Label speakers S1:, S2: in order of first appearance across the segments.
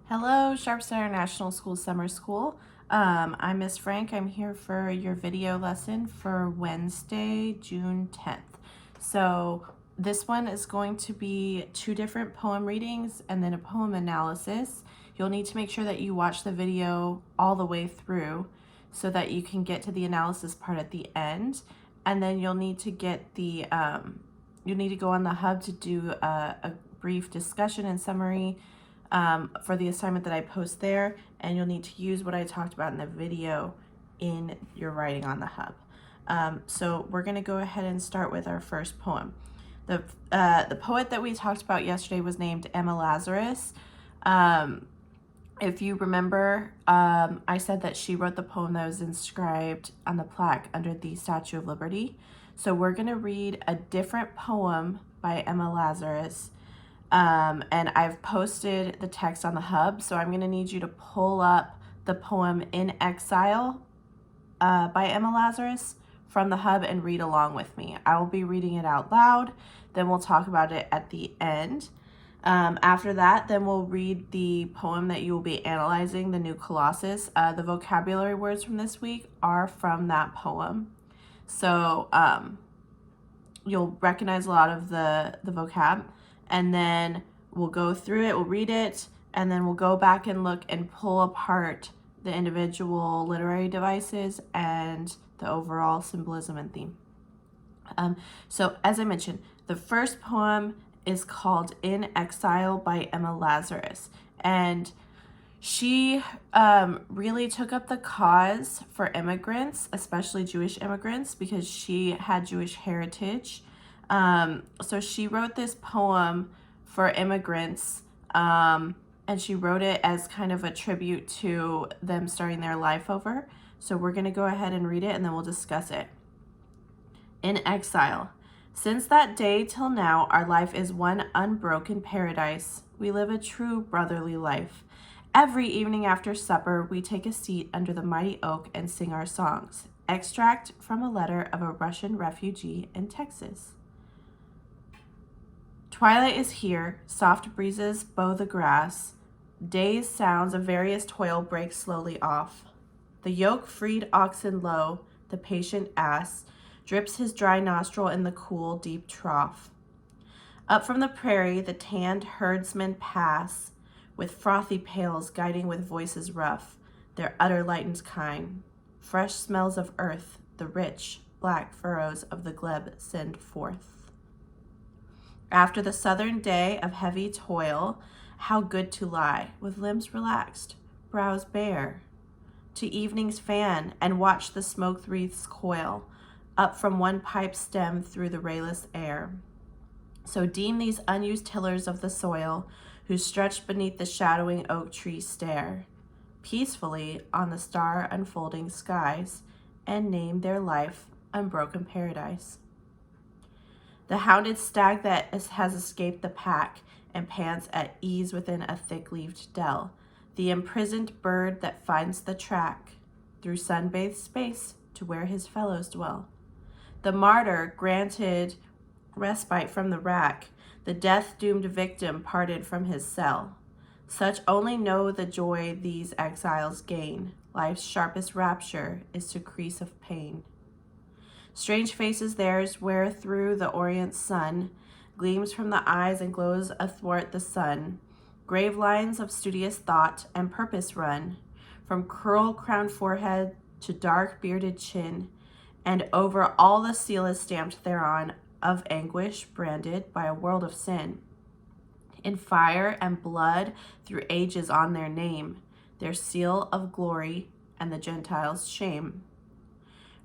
S1: Hello, Sharps International School Summer School. I'm Miss Frank. I'm here for your video lesson for Wednesday, June 10th. So this one is going to be 2 different poem readings and then a poem analysis. You'll need to make sure that you watch the video all the way through so that you can get to the analysis part at the end. And then you'll need to get the, you'll need to go on the hub to do a brief discussion and summary for the assignment that I post there, and you'll need to use what I talked about in the video in your writing on the hub. So we're going to go ahead and start with our first poem. The poet that we talked about yesterday was named Emma Lazarus. If you remember, I said that she wrote the poem that was inscribed on the plaque under the Statue of Liberty. So we're going to read a different poem by Emma Lazarus. And I've posted the text on the hub, so I'm going to need you to pull up the poem In Exile by Emma Lazarus from the hub and read along with me. I will be reading it out loud, then we'll talk about it at the end. After that, then we'll read the poem that you will be analyzing, the New Colossus. The vocabulary words from this week are from that poem. So you'll recognize a lot of the vocab. And then we'll go through it, we'll read it, and then we'll go back and look and pull apart the individual literary devices and the overall symbolism and theme. So as I mentioned, the first poem is called In Exile by Emma Lazarus. And she really took up the cause for immigrants, especially Jewish immigrants, because she had Jewish heritage. So she wrote this poem for immigrants, and she wrote it as kind of a tribute to them starting their life over. So we're going to go ahead and read it, and then we'll discuss it. In Exile. Since that day till now, our life is one unbroken paradise. We live a true brotherly life. Every evening after supper, we take a seat under the mighty oak and sing our songs. Extract from a letter of a Russian refugee in Texas. Twilight is here, soft breezes bow the grass. Day's sounds of various toil break slowly off. The yoke-freed oxen low, the patient ass, drips his dry nostril in the cool, deep trough. Up from the prairie, the tanned herdsmen pass, with frothy pails guiding with voices rough, their udder lightened kine. Fresh smells of earth, the rich, black furrows of the glebe send forth. After the southern day of heavy toil, how good to lie, with limbs relaxed, brows bare, to evening's fan and watch the smoke wreaths coil up from one pipe stem through the rayless air. So deem these unused tillers of the soil, who stretched beneath the shadowing oak tree stare peacefully on the star unfolding skies, and name their life unbroken paradise. The hounded stag that has escaped the pack and pants at ease within a thick-leaved dell, the imprisoned bird that finds the track through sun-bathed space to where his fellows dwell. The martyr granted respite from the rack, the death-doomed victim parted from his cell. Such only know the joy these exiles gain. Life's sharpest rapture is to crease of pain. Strange faces theirs, where through the orient sun gleams from the eyes and glows athwart the sun. Grave lines of studious thought and purpose run from curl-crowned forehead to dark bearded chin, and over all the seal is stamped thereon of anguish branded by a world of sin. In fire and blood through ages on their name, their seal of glory and the Gentiles' shame.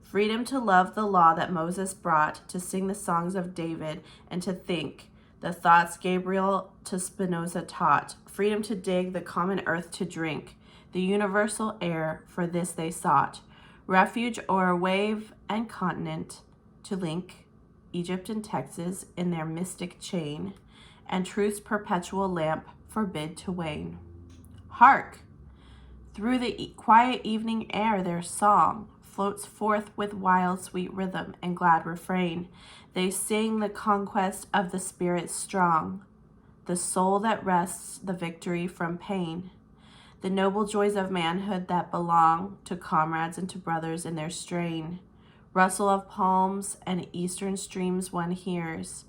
S1: Freedom to love the law that Moses brought, to sing the songs of David, and to think the thoughts Gabriel to Spinoza taught. Freedom to dig the common earth to drink, the universal air, for this they sought. Refuge o'er wave and continent to link Egypt and Texas in their mystic chain, and truth's perpetual lamp forbid to wane. Hark! Through the quiet evening air their song floats forth with wild, sweet rhythm and glad refrain. They sing the conquest of the spirit strong, the soul that rests the victory from pain. the noble joys of manhood that belong to comrades and to brothers in their strain. Rustle of palms and eastern streams one hears,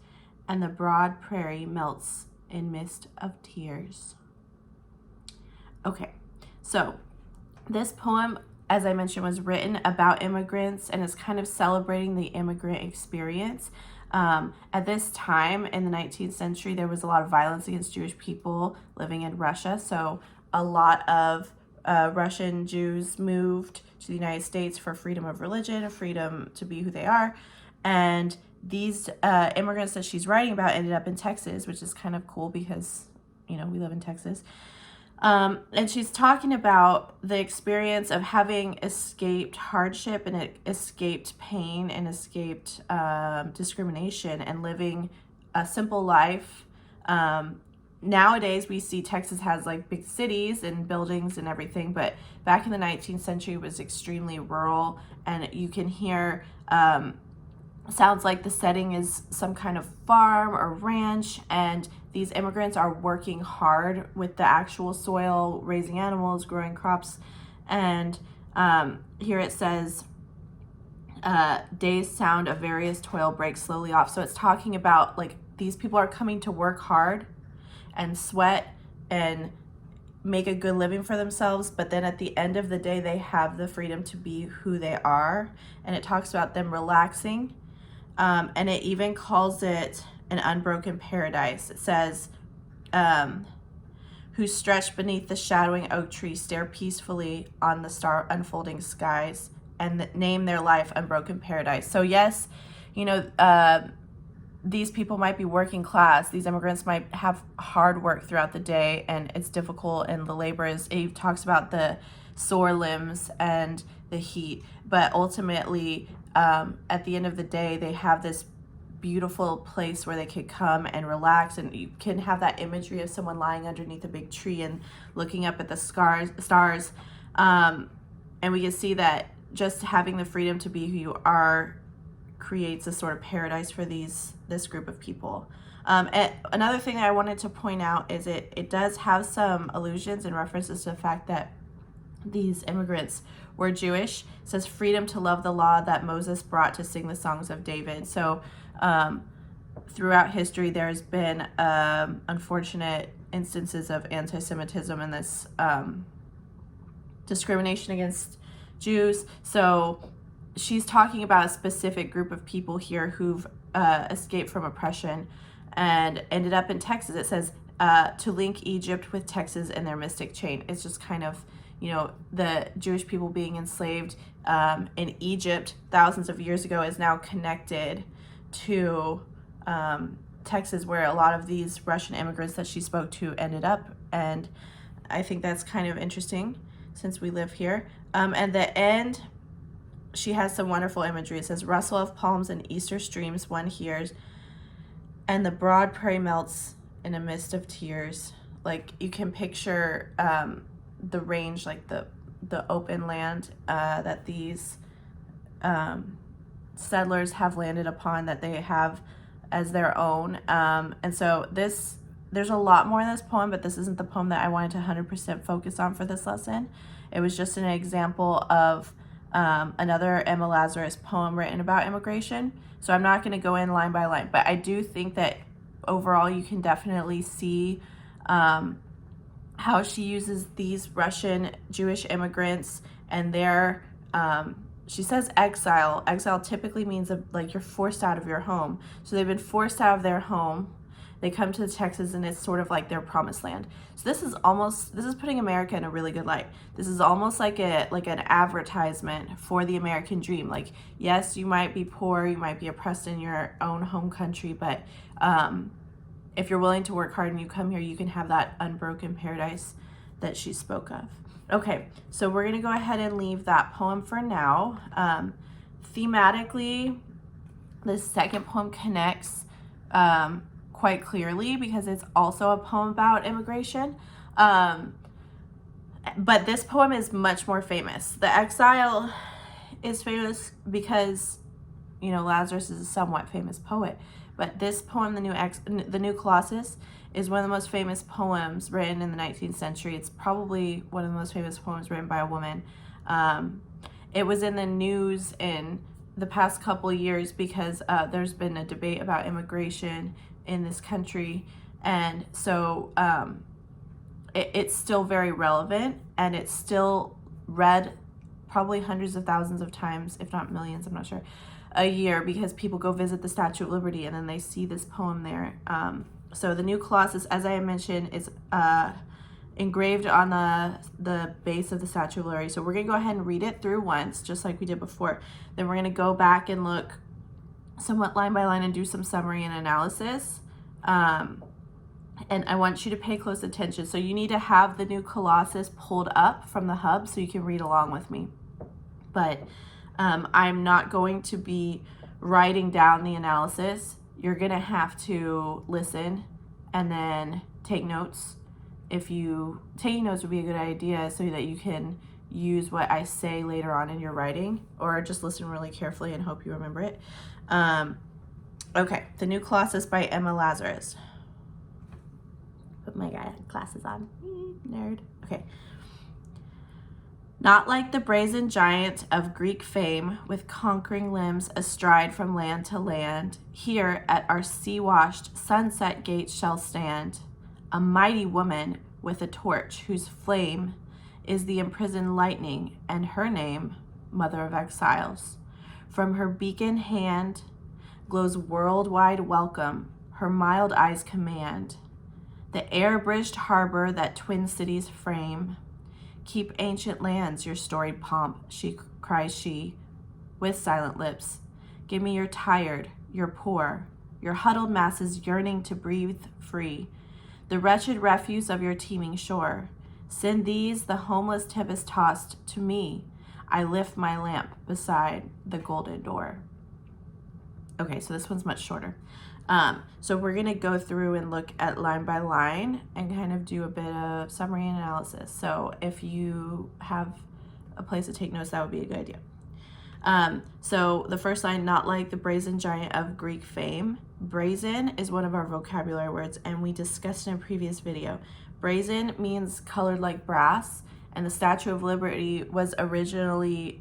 S1: and the broad prairie melts in mist of tears. Okay, so this poem, as I mentioned, was written about immigrants and is kind of celebrating the immigrant experience. At this time in the 19th century, there was a lot of violence against Jewish people living in Russia. So a lot of Russian Jews moved to the United States for freedom of religion, freedom to be who they are. And these immigrants that she's writing about ended up in Texas, which is kind of cool because, you know, we live in Texas. And she's talking about the experience of having escaped hardship and escaped pain and escaped discrimination and living a simple life. Nowadays, we see Texas has like big cities and buildings and everything, but back in the 19th century, it was extremely rural, and you can hear sounds like the setting is some kind of farm or ranch, and these immigrants are working hard with the actual soil, raising animals, growing crops. And here it says, day's sound of various toil breaks slowly off. So it's talking about like these people are coming to work hard and sweat and make a good living for themselves, but then at the end of the day, they have the freedom to be who they are. And it talks about them relaxing. And it even calls it an unbroken paradise. It says, who stretched beneath the shadowing oak tree stare peacefully on the star unfolding skies and name their life unbroken paradise. So yes, you know, these people might be working class. These immigrants might have hard work throughout the day, and it's difficult, and the labor is, it talks about the sore limbs and the heat, but ultimately, at the end of the day, they have this beautiful place where they could come and relax, and you can have that imagery of someone lying underneath a big tree and looking up at the stars, and we can see that just having the freedom to be who you are creates a sort of paradise for this group of people. And another thing that I wanted to point out is it does have some allusions and references to the fact that these immigrants were Jewish. It says freedom to love the law that Moses brought to sing the songs of David. So throughout history, there's been unfortunate instances of anti-Semitism and this discrimination against Jews. So she's talking about a specific group of people here who've escaped from oppression and ended up in Texas. It says to link Egypt with Texas in their mystic chain. It's just kind of, you know, the Jewish people being enslaved in Egypt thousands of years ago is now connected to Texas, where a lot of these Russian immigrants that she spoke to ended up. And I think that's kind of interesting since we live here. And the end, she has some wonderful imagery. It says, rustle of palms and Easter streams one hears, and the broad prairie melts in a mist of tears. Like you can picture the range, like the open land that these settlers have landed upon, that they have as their own. And so there's a lot more in this poem, but this isn't the poem that I wanted to 100% focus on for this lesson. It was just an example of another Emma Lazarus poem written about immigration. So I'm not going to go in line by line, but I do think that overall you can definitely see how she uses these Russian Jewish immigrants and their, she says exile. Exile typically means like you're forced out of your home. So they've been forced out of their home. They come to Texas and it's sort of like their promised land. So this is putting America in a really good light. This is almost like an advertisement for the American dream. Like, yes, you might be poor, you might be oppressed in your own home country, but if you're willing to work hard and you come here, you can have that unbroken paradise that she spoke of. Okay, so we're gonna go ahead and leave that poem for now. Thematically, this second poem connects quite clearly because it's also a poem about immigration. But this poem is much more famous. The Exile is famous because, you know, Lazarus is a somewhat famous poet. But this poem, the New Colossus, is one of the most famous poems written in the 19th century. It's probably one of the most famous poems written by a woman. It was in the news in the past couple of years because there's been a debate about immigration in this country. And so it's still very relevant, and it's still read probably hundreds of thousands of times, if not millions, I'm not sure, a year, because people go visit the Statue of Liberty and then they see this poem there. So the New Colossus, as I mentioned, is engraved on the base of the Statue of Liberty. So we're going to go ahead and read it through once, just like we did before. Then we're going to go back and look somewhat line by line and do some summary and analysis. And I want you to pay close attention. So you need to have the New Colossus pulled up from the hub so you can read along with me. But I'm not going to be writing down the analysis. You're going to have to listen and then take notes. If you taking notes would be a good idea so that you can use what I say later on in your writing, or just listen really carefully and hope you remember it. Okay, The New Colossus by Emma Lazarus. Put my glasses on. Nerd. Okay. Not like the brazen giant of Greek fame, with conquering limbs astride from land to land, here at our sea-washed sunset gates shall stand a mighty woman with a torch whose flame is the imprisoned lightning, and her name, Mother of Exiles. From her beacon hand glows worldwide welcome, her mild eyes command the air-bridged harbor that twin cities frame. Keep ancient lands your storied pomp, cries she, with silent lips. Give me your tired, your poor, your huddled masses yearning to breathe free, the wretched refuse of your teeming shore. Send these, the homeless tempest tossed, to me. I lift my lamp beside the golden door. Okay, so this one's much shorter. So we're going to go through and look at line by line and kind of do a bit of summary and analysis. So if you have a place to take notes, that would be a good idea. So the first line, not like the brazen giant of Greek fame. Brazen is one of our vocabulary words, and we discussed in a previous video. Brazen means colored like brass, and the Statue of Liberty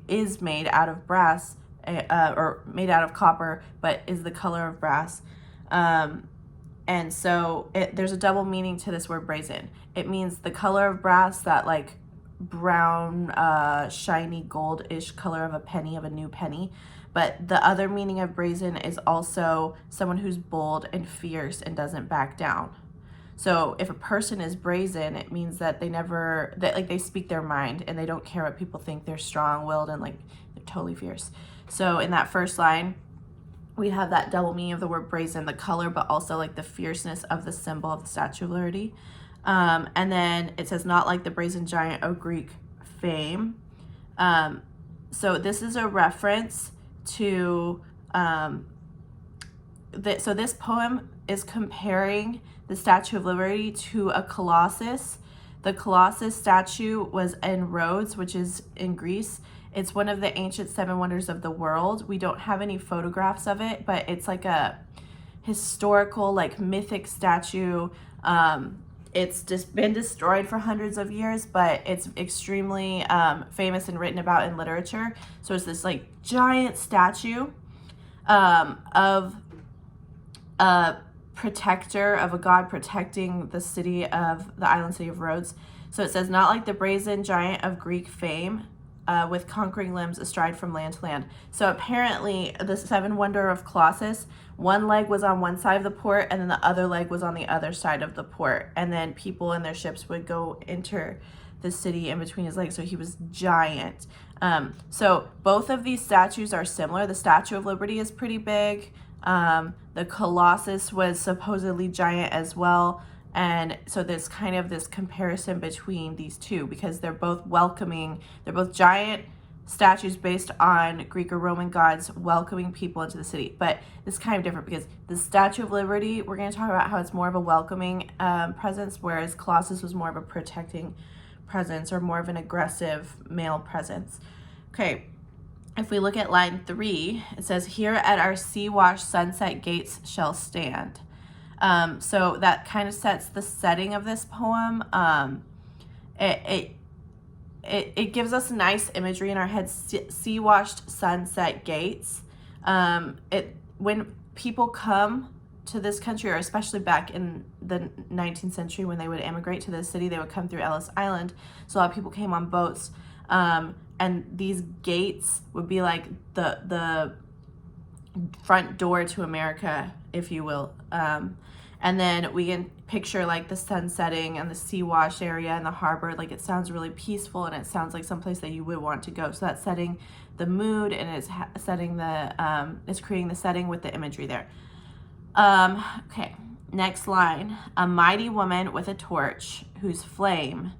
S1: is made out of brass, or made out of copper, but is the color of brass. And so there's a double meaning to this word brazen. It means the color of brass, that like brown, shiny gold-ish color of a new penny. But the other meaning of brazen is also someone who's bold and fierce and doesn't back down. So if a person is brazen, it means that they speak their mind and they don't care what people think. They're strong-willed and like they're totally fierce. So in that first line, we have that double meaning of the word brazen, the color, but also like the fierceness of the symbol of the Statue of Liberty. And then it says, not like the brazen giant of Greek fame. So this is a reference to, so this poem is comparing the Statue of Liberty to a Colossus. The Colossus statue was in Rhodes, which is in Greece. It's one of the ancient seven wonders of the world. We don't have any photographs of it, but it's like a historical, like mythic statue. It's just been destroyed for hundreds of years, but it's extremely famous and written about in literature. So it's this like giant statue of a protector, of a god protecting the island city of Rhodes. So it says, not like the brazen giant of Greek fame, with conquering limbs astride from land to land. So apparently the seven wonder of Colossus, one leg was on one side of the port and then the other leg was on the other side of the port. And then people in their ships would go enter the city in between his legs. So he was giant. So both of these statues are similar. The Statue of Liberty is pretty big. The Colossus was supposedly giant as well. And so there's kind of this comparison between these two because they're both giant statues based on Greek or Roman gods welcoming people into the city. But it's kind of different because the Statue of Liberty, we're going to talk about how it's more of a welcoming presence, whereas Colossus was more of a protecting presence or more of an aggressive male presence. Okay, if we look at line 3, it says, "Here at our sea-washed sunset gates shall stand." So that kind of sets the setting of this poem. It gives us nice imagery in our heads. Sea-washed sunset gates. When people come to this country, or especially back in the 19th century when they would immigrate to the city, they would come through Ellis Island. So a lot of people came on boats, and these gates would be like the front door to America, if you will. And then we can picture like the sun setting and the sea wash area and the harbor. Like, it sounds really peaceful, and it sounds like someplace that you would want to go. So that's setting the mood, and it's setting the it's creating the setting with the imagery there. Okay, next line. "A mighty woman with a torch, whose flame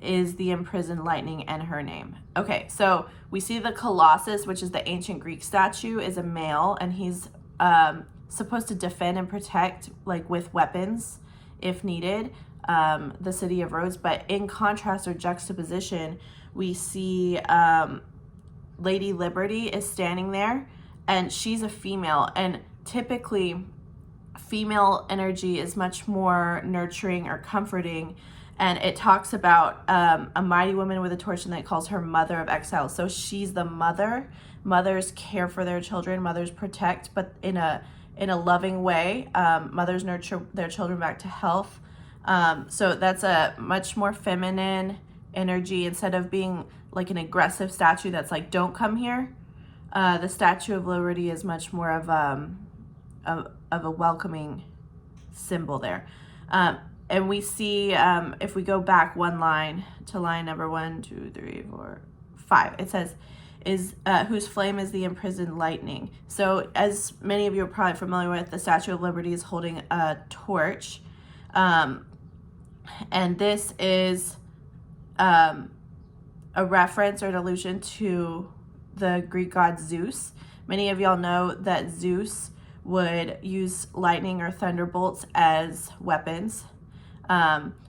S1: is the imprisoned lightning and her name." Okay, so we see the Colossus, which is the ancient Greek statue, is a male, and he's supposed to defend and protect, like with weapons if needed, the city of Rhodes. But in contrast or juxtaposition, we see Lady Liberty is standing there, and she's a female, and typically female energy is much more nurturing or comforting. And it talks about a mighty woman with a torch, and it calls her mother of exiles. So she's the mother. Mothers care for their children. Mothers protect, but in a loving way. Mothers nurture their children back to health. So that's a much more feminine energy, instead of being like an aggressive statue that's like, "Don't come here." The Statue of Liberty is much more of a welcoming symbol there. And we see, if we go back one line to line number 1, 2, 3, 4, 5, it says, whose flame is the imprisoned lightning. So as many of you are probably familiar with, the Statue of Liberty is holding a torch. And this is a reference or an allusion to the Greek god Zeus. Many of y'all know that Zeus would use lightning or thunderbolts as weapons.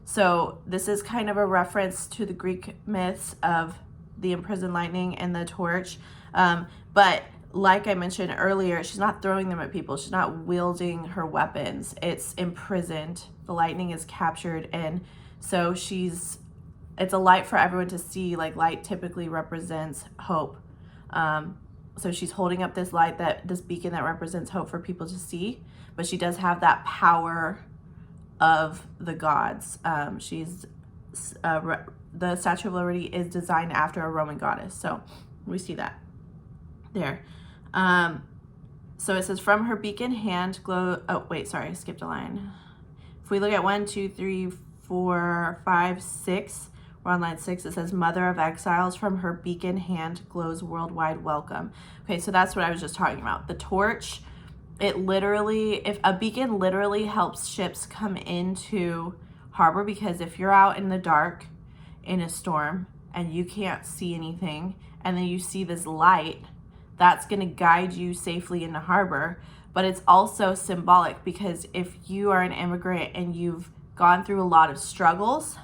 S1: So this is kind of a reference to the Greek myths of the imprisoned lightning and the torch. But like I mentioned earlier, she's not throwing them at people. She's not wielding her weapons. It's imprisoned. The lightning is captured. And so it's a light for everyone to see. Like, light typically represents hope. So she's holding up this light, this beacon that represents hope for people to see. But she does have that power of the gods. The Statue of Liberty is designed after a Roman goddess. So we see that there. So it says, "From her beacon hand glow." Oh, wait, sorry, I skipped a line. If we look at 1, 2, 3, 4, 5, 6, we're on line 6. It says, "Mother of exiles, from her beacon hand glows worldwide welcome." Okay, so that's what I was just talking about. The torch, if a beacon literally helps ships come into harbor, because if you're out in the dark in a storm and you can't see anything, and then you see this light, that's going to guide you safely into harbor. But it's also symbolic, because if you are an immigrant and you've gone through a lot of struggles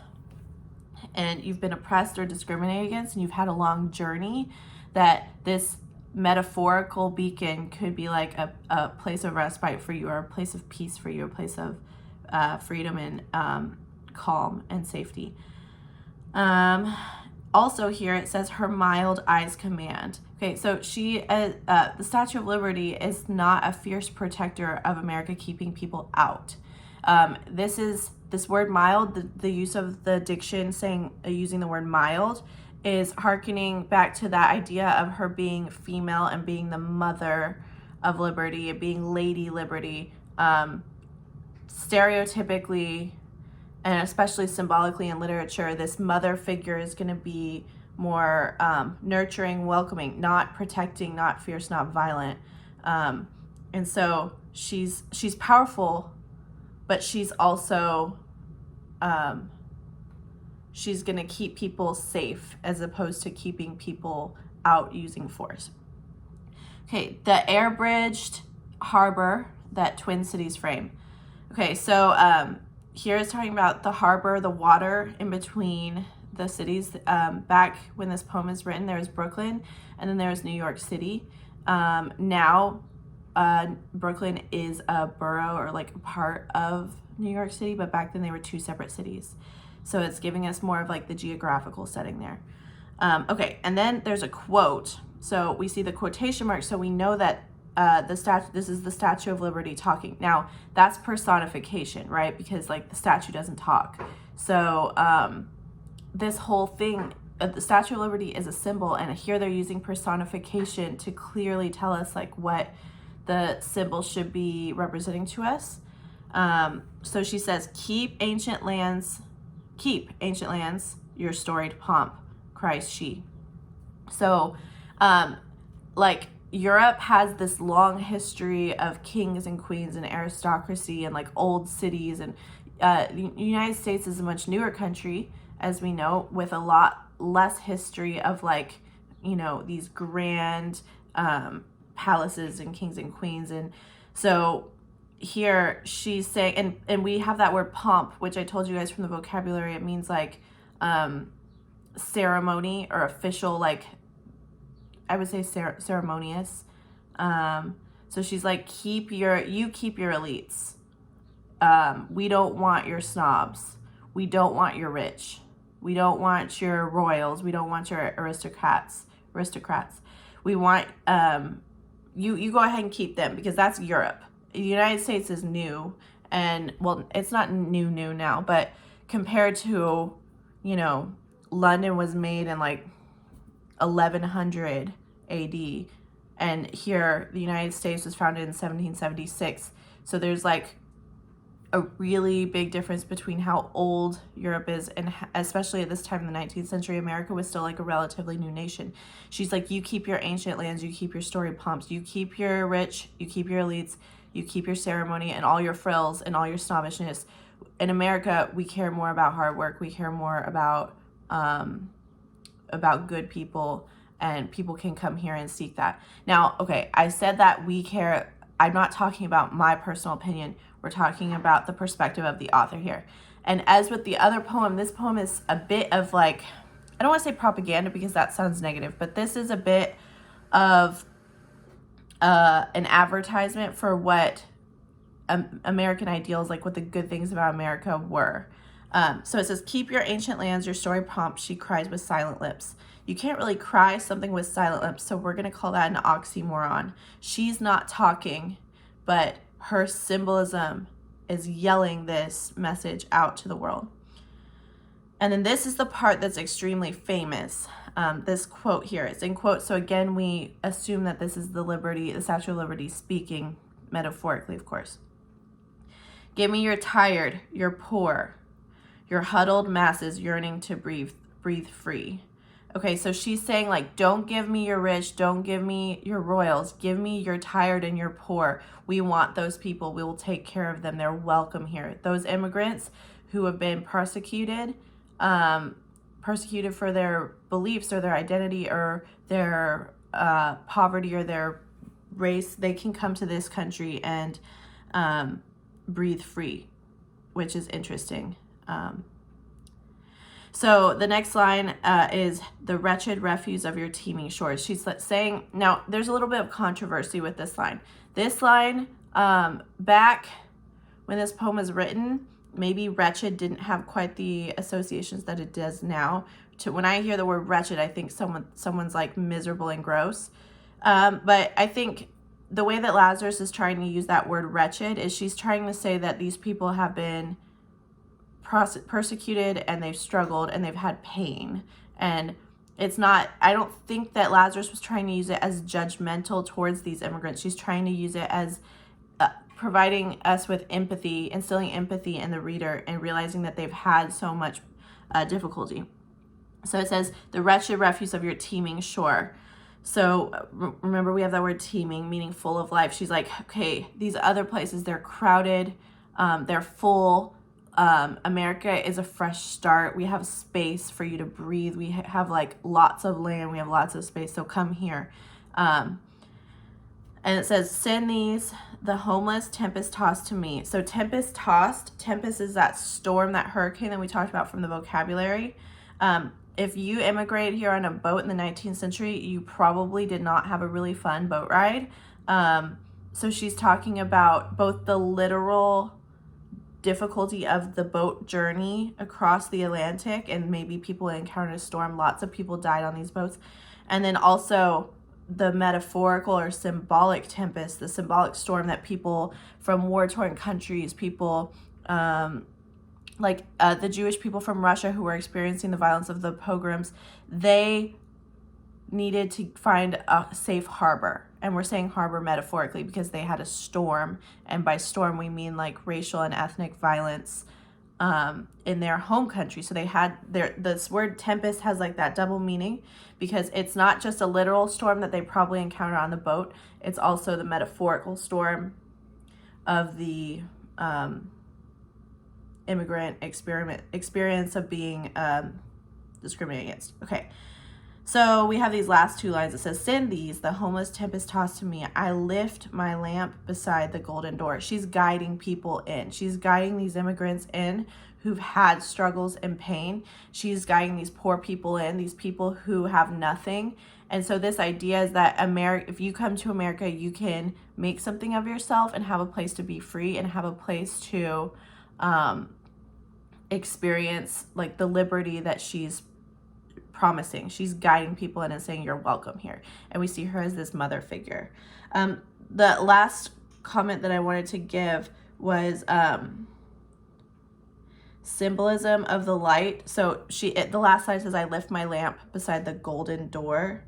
S1: and you've been oppressed or discriminated against, and you've had a long journey, that this metaphorical beacon could be like a place of respite for you, or a place of peace for you, a place of freedom and calm and safety. Also here it says, "Her mild eyes command." Okay, so the Statue of Liberty is not a fierce protector of America, keeping people out. This word mild, the use of the diction using the word mild, is hearkening back to that idea of her being female and being the mother of liberty, being Lady Liberty. Stereotypically, and especially symbolically in literature, this mother figure is going to be more nurturing, welcoming, not protecting, not fierce, not violent. And so she's powerful, but she's also she's going to keep people safe, as opposed to keeping people out using force. Okay, the air-bridged harbor that Twin Cities frame. Okay, so here is talking about the harbor, the water in between the cities. Back when this poem is written, there was Brooklyn, and then there was New York City. Now, Brooklyn is a borough or like a part of New York City, but back then they were two separate cities. So it's giving us more of like the geographical setting there. Okay, and then there's a quote. So we see the quotation mark, so we know that this is the Statue of Liberty talking. Now, that's personification, right? Because like the statue doesn't talk. So this whole thing, the Statue of Liberty is a symbol, and here they're using personification to clearly tell us like what the symbol should be representing to us. So she says, keep ancient lands, your storied pomp, cries she. So, like, Europe has this long history of kings and queens and aristocracy and like old cities, and the United States is a much newer country, as we know, with a lot less history of like, you know, these grand palaces and kings and queens. And so here she's saying, and we have that word pomp, which I told you guys from the vocabulary, it means like ceremony or official, like I would say ceremonious. So she's like, keep your elites. We don't want your snobs. We don't want your rich. We don't want your royals. We don't want your aristocrats. We want, you go ahead and keep them, because that's Europe. The United States is new, and well, it's not new now, but compared to, you know, London was made in like 1100 AD, and here the United States was founded in 1776. So there's like a really big difference between how old Europe is, and especially at this time in the 19th century, America was still like a relatively new nation. She's like, you keep your ancient lands, you keep your storied pomps, you keep your rich, you keep your elites, you keep your ceremony and all your frills and all your snobbishness. In America, we care more about hard work. We care more about good people, and people can come here and seek that. Now, okay, I said that we care. I'm not talking about my personal opinion. We're talking about the perspective of the author here. And as with the other poem, this poem is a bit of like, I don't want to say propaganda because that sounds negative, but this is a bit of an advertisement for what American ideals, like what the good things about America were. So it says, keep your ancient lands, your storied pomp, she cries with silent lips. You can't really cry something with silent lips, so we're going to call that an oxymoron. She's not talking, but her symbolism is yelling this message out to the world. And then this is the part that's extremely famous. This quote here, it's in quote. So again, we assume that this is the Statue of Liberty speaking, metaphorically, of course. Give me your tired, your poor, your huddled masses yearning to breathe free. Okay, so she's saying like, don't give me your rich, don't give me your royals, give me your tired and your poor. We want those people. We will take care of them. They're welcome here. Those immigrants who have been persecuted for their beliefs or their identity or their poverty or their race, they can come to this country and breathe free, which is interesting. So the next line is the wretched refuse of your teeming shores. She's saying, now there's a little bit of controversy with this line. This line, back when this poem was written, maybe wretched didn't have quite the associations that it does now. When I hear the word wretched, I think someone's like miserable and gross. But I think the way that Lazarus is trying to use that word wretched is she's trying to say that these people have been persecuted and they've struggled and they've had pain. And it's not, I don't think that Lazarus was trying to use it as judgmental towards these immigrants. She's trying to use it as providing us with empathy, instilling empathy in the reader and realizing that they've had so much difficulty. So it says, the wretched refuse of your teeming shore. So remember, we have that word teeming, meaning full of life. She's like, okay, these other places, they're crowded, they're full. America is a fresh start. We have space for you to breathe. We have like lots of land. We have lots of space. So come here. And it says, send these, the homeless, tempest-tossed to me. So tempest-tossed, tempest is that storm, that hurricane that we talked about from the vocabulary. If you immigrated here on a boat in the 19th century, you probably did not have a really fun boat ride. So she's talking about both the literal difficulty of the boat journey across the Atlantic, and maybe people encountered a storm. Lots of people died on these boats. And then also the metaphorical or symbolic tempest, the symbolic storm that people from war-torn countries, people the Jewish people from Russia who were experiencing the violence of the pogroms, they needed to find a safe harbor. And we're saying harbor metaphorically because they had a storm. And by storm, we mean like racial and ethnic violence in their home country. So they had this word tempest has like that double meaning, because it's not just a literal storm that they probably encounter on the boat. It's also the metaphorical storm of the immigrant experience of being discriminated against. Okay, so we have these last two lines. It says, "Send these, the homeless tempest tossed to me. I lift my lamp beside the golden door." She's guiding people in. She's guiding these immigrants in who've had struggles and pain. She's guiding these poor people in, these people who have nothing. And so this idea is that if you come to America, you can make something of yourself and have a place to be free and have a place to experience like the liberty that she's promising. She's guiding people in and saying, you're welcome here. And we see her as this mother figure. The last comment that I wanted to give was symbolism of the light. So the last slide says, "I lift my lamp beside the golden door."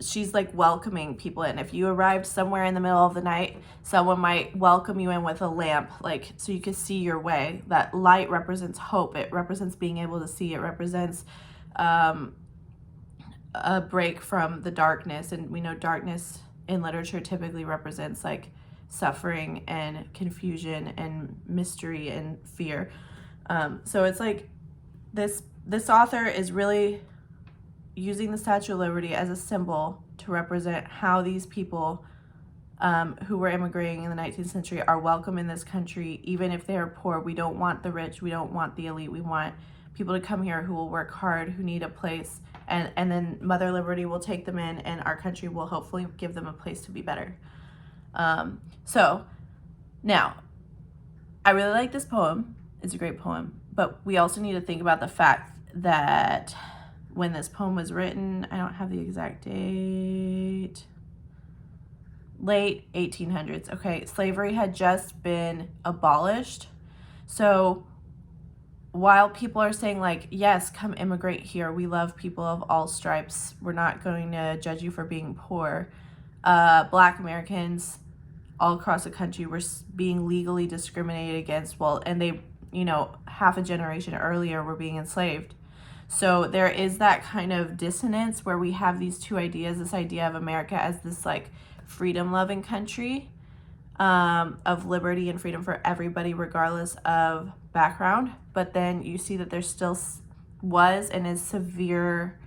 S1: She's like welcoming people in. If you arrived somewhere in the middle of the night, someone might welcome you in with a lamp, like so you could see your way. That light represents hope. It represents being able to see. It represents a break from the darkness. And we know darkness in literature typically represents like suffering and confusion and mystery and fear. So it's like this author is really using the Statue of Liberty as a symbol to represent how these people who were immigrating in the 19th century are welcome in this country, even if they are poor. We don't want the rich. We don't want the elite. We want people to come here who will work hard, who need a place, and then Mother Liberty will take them in, and our country will hopefully give them a place to be better. So now, I really like this poem. It's a great poem, but we also need to think about the fact that when this poem was written, I don't have the exact date, late 1800s. Okay, slavery had just been abolished. So while people are saying like, yes, come immigrate here, we love people of all stripes, we're not going to judge you for being poor, Black Americans all across the country were being legally discriminated against. Well, and they, half a generation earlier were being enslaved. So there is that kind of dissonance where we have these two ideas, this idea of America as this like freedom-loving country of liberty and freedom for everybody regardless of background. But then you see that there still was and is severe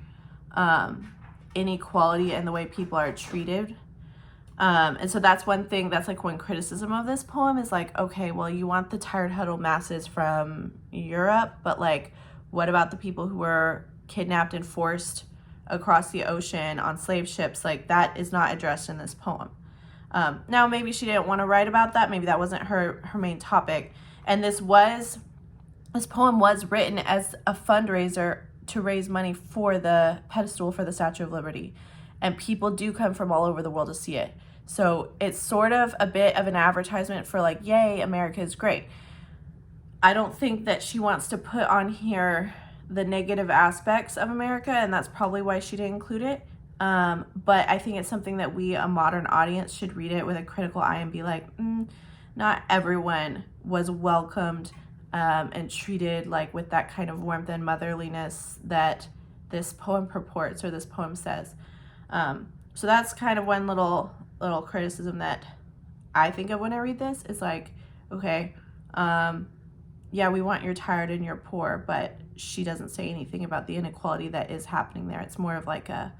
S1: inequality in the way people are treated. And so that's one thing, that's like one criticism of this poem is like, okay, well, you want the tired, huddled masses from Europe, but like, what about the people who were kidnapped and forced across the ocean on slave ships? Like that is not addressed in this poem. Now, maybe she didn't want to write about that. Maybe that wasn't her main topic. And this poem was written as a fundraiser to raise money for the pedestal for the Statue of Liberty. And people do come from all over the world to see it. So it's sort of a bit of an advertisement for like, yay, America is great. I don't think that she wants to put on here the negative aspects of America, and that's probably why she didn't include it. But I think it's something that we, a modern audience, should read it with a critical eye and be like, not everyone was welcomed and treated like with that kind of warmth and motherliness that this poem purports or this poem says. So that's kind of one little criticism that I think of when I read this. It's like, okay, yeah, we want you're tired and you're poor, but she doesn't say anything about the inequality that is happening there. It's more of like a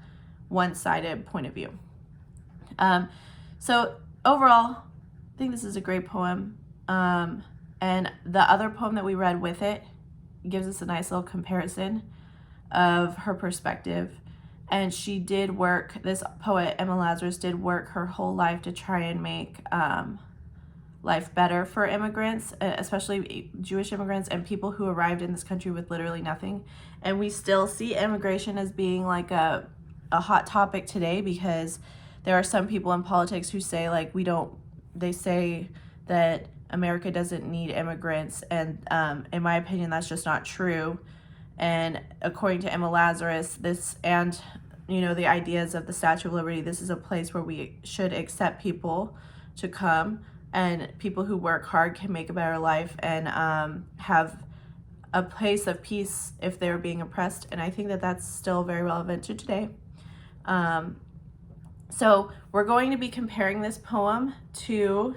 S1: one-sided point of view. So overall, I think this is a great poem. And the other poem that we read with it gives us a nice little comparison of her perspective. And she did work, this poet, Emma Lazarus, did work her whole life to try and make life better for immigrants, especially Jewish immigrants and people who arrived in this country with literally nothing. And we still see immigration as being like a hot topic today, because there are some people in politics who say like they say that America doesn't need immigrants, and in my opinion that's just not true. And according to Emma Lazarus, this, and the ideas of the Statue of Liberty, this is a place where we should accept people to come, and people who work hard can make a better life and have a place of peace if they're being oppressed. And I think that that's still very relevant to today. So we're going to be comparing this poem to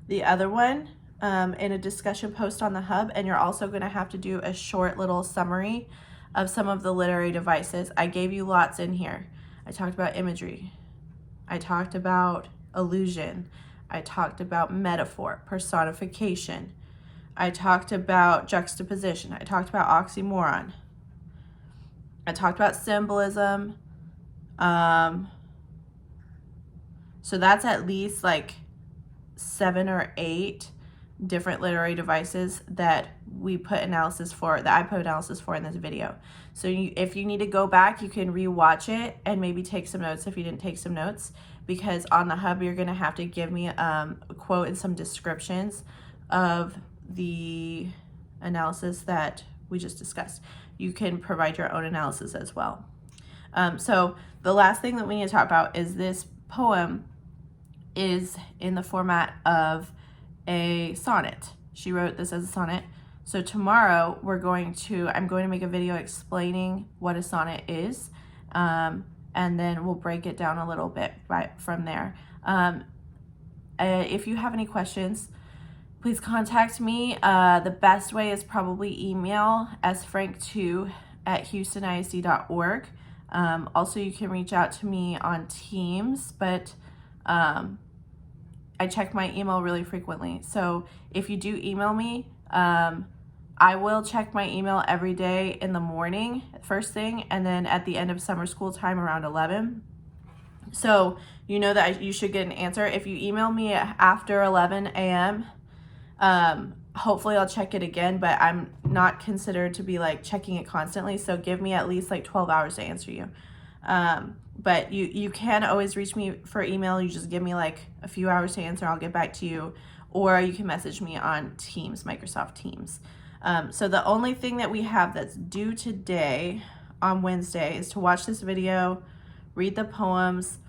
S1: the other one in a discussion post on the Hub, and you're also going to have to do a short little summary of some of the literary devices. I gave you lots in here. I talked about imagery. I talked about allusion. I talked about metaphor, personification. I talked about juxtaposition. I talked about oxymoron. I talked about symbolism. So that's at least like 7 or 8 different literary devices that we put analysis for, that I put analysis for in this video. So if you need to go back, you can rewatch it and maybe take some notes if you didn't take some notes, because on the Hub you're going to have to give me a quote and some descriptions of the analysis that we just discussed. You can provide your own analysis as well. So the last thing that we need to talk about is this poem is in the format of a sonnet. She wrote this as a sonnet. So tomorrow I'm going to make a video explaining what a sonnet is, and then we'll break it down a little bit from there. If you have any questions, please contact me. The best way is probably email sfrank2@houstonisd.org. Also, you can reach out to me on Teams, but I check my email really frequently. So if you do email me, I will check my email every day in the morning, first thing, and then at the end of summer school time around 11. So you know that you should get an answer. If you email me after 11 a.m., hopefully I'll check it again, but I'm not considered to be like checking it constantly. So give me at least like 12 hours to answer you. But you can always reach me for email. You just give me like a few hours to answer. I'll get back to you. Or you can message me on Teams, Microsoft Teams. So the only thing that we have that's due today on Wednesday is to watch this video, read the poems,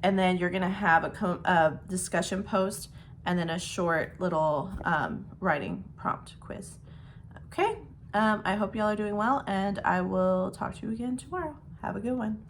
S1: and then you're going to have a discussion post and then a short little writing prompt quiz. Okay, I hope y'all are doing well, and I will talk to you again tomorrow. Have a good one.